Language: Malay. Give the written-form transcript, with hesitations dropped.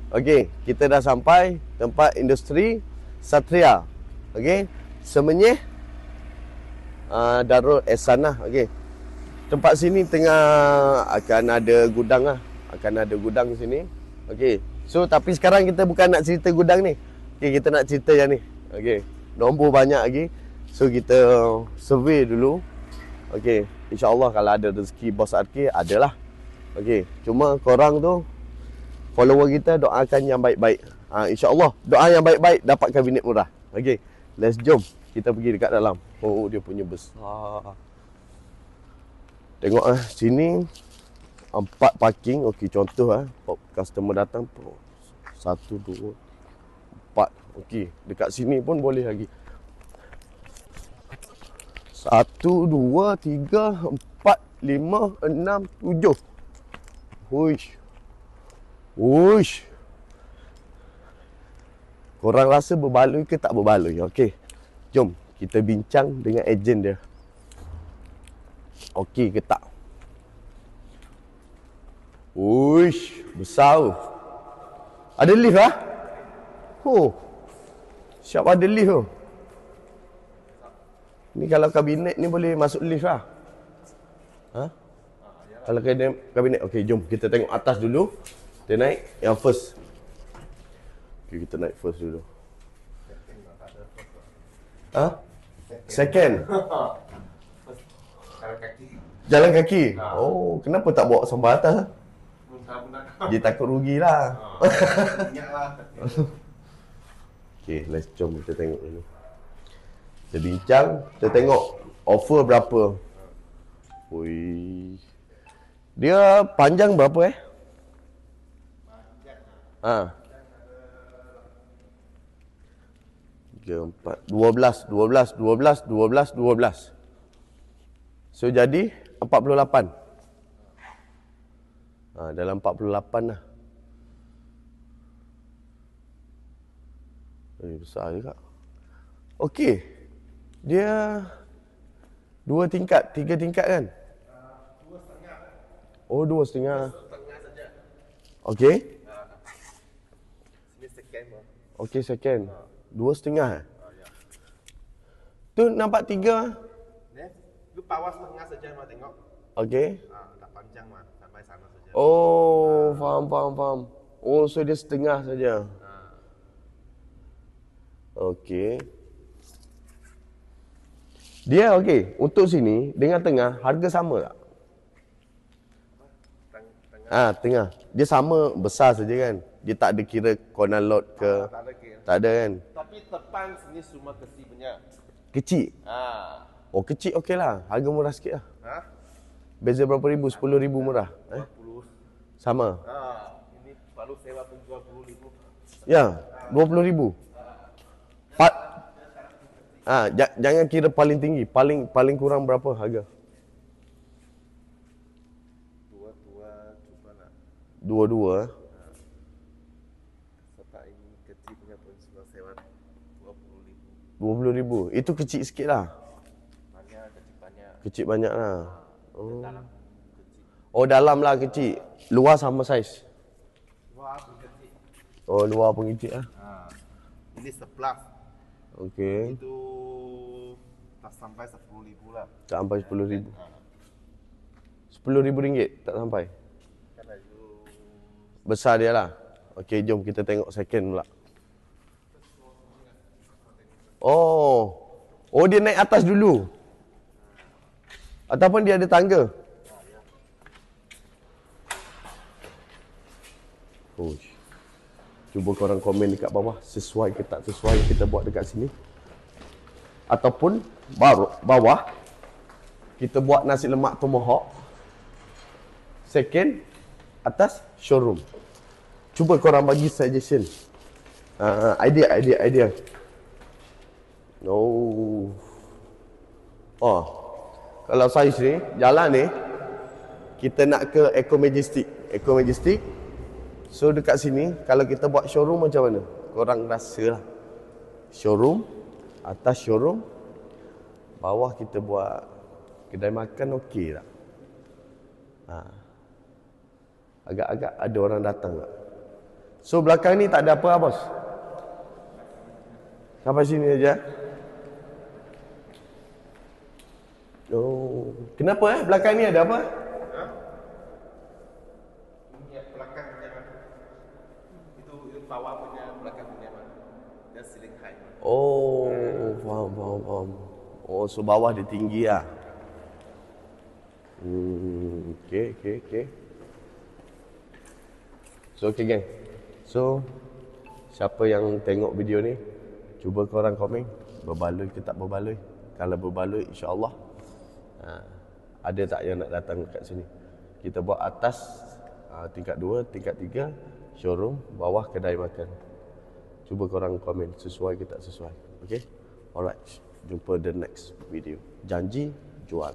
Okey, kita dah sampai tempat industri Satria. Okey, Semenyih Darul Ehsan lah. Okey. Tempat sini tengah akan ada gudang lah. Akan ada gudang sini. Okey. So tapi sekarang kita bukan nak cerita gudang ni. Okey, kita nak cerita yang ni. Okey. Nombor banyak lagi. So kita survey dulu. Okey. InsyaAllah kalau ada rezeki bos Arki, adalah. Okey. Cuma korang tu follower kita doakan yang baik-baik. InsyaAllah doa yang baik-baik dapat kabinet murah. Okey, let's jom. Kita pergi dekat dalam. Oh, dia punya besar. Tengok sini 4 parking. Okey, contoh customer datang 1, 2, 4. Okey, dekat sini pun boleh lagi. 1, 2, 3, 4, 5, 6, 7. Huish. Uish. Korang rasa berbaloi ke tak berbaloi? Okey. Jom kita bincang dengan ejen dia. Okey ke tak? Uish, besar. Ada lift lah? Oh. Siap ada lift tu. Ni kalau kabinet ni boleh masuk lift lah. Kalau kabinet. Okey, jom kita tengok atas dulu. Kita naik yang first. Okay, kita naik first dulu. Second. Jalan kaki. Oh, kenapa tak bawa sampai atas? Dia takut rugilah. Okay, let's jom kita tengok dulu. Kita bincang, kita tengok offer berapa. Ui. Dia panjang berapa 3, 4, 12. So jadi 48. Dalam 48 lah. Besar juga. Okey. Dia 2 tingkat, 3 tingkat kan? 2,5. Oh, 2,5. Okey. Ini second. Okey, second. 2,5. Tu nampak 3. Lu bawah setengah saja mah tengok. Okey. Tak panjang mah sampai sana saja. Oh, faham. Oh, so dia setengah saja. Okey. Dia okey, untuk sini dengan tengah harga sama tak? Tengah. Dia sama besar saja kan? Dia tak ada kira corner lot ke? Tak ada kira. Tak ada kan? Tapi depan sini semua kecil punya. Kecil? Oh, kecil okey lah. Harga murah sikit lah. Beza berapa ribu? 10,000 murah? 20. Sama? Ini baru sewa pun 20,000. Ya, 20,000. Jangan kira paling tinggi. Paling kurang berapa harga? Cuba nak. 2. Sebab ini kecil punya pun sudah sewa 20,000. 20,000. Itu kecil sikit lah. Kecil banyak lah. Dalam kecil. Oh, dalam lah kecil. Luar sama saiz. Luar pun kecil. Oh, luar pun kecil lah. Ini 11. Okey. Itu tak sampai 10,000 lah. Tak sampai 10,000. 10,000 ringgit tak sampai. Kan laju. Besar dia lah. Okey, jom kita tengok second pula. Oh, dia naik atas dulu. Ataupun dia ada tangga. Oh. Cuba korang komen dekat bawah sesuai ke tak sesuai kita buat dekat sini. Ataupun bawah kita buat nasi lemak tomahawk. Second, atas showroom. Cuba korang bagi suggestion. Idea. Kalau saiz ni, jalan ni, kita nak ke Eco Majestic. So dekat sini, kalau kita buat showroom macam mana? Korang rasa lah. Showroom, atas showroom, bawah kita buat kedai makan, okey tak? Agak-agak ada orang datang tak? So belakang ni tak ada apa bos? Sampai sini aja. Oh, kenapa belakang ni ada apa? Ini belakang punya mana? Itu bawah punya belakang punya mana? Dia ceiling height. Oh, faham. Oh, so bawah dia tinggi lah. Okay. So, okay geng. So, siapa yang tengok video ni, cuba korang komen, berbaloi ke tak berbaloi. Kalau berbaloi, insyaAllah, ada tak yang nak datang kat sini. Kita buat atas, tingkat 2, tingkat 3, showroom, bawah kedai makan. Cuba korang komen sesuai ke tak sesuai. Okay? Alright. Jumpa the next video. Janji jual.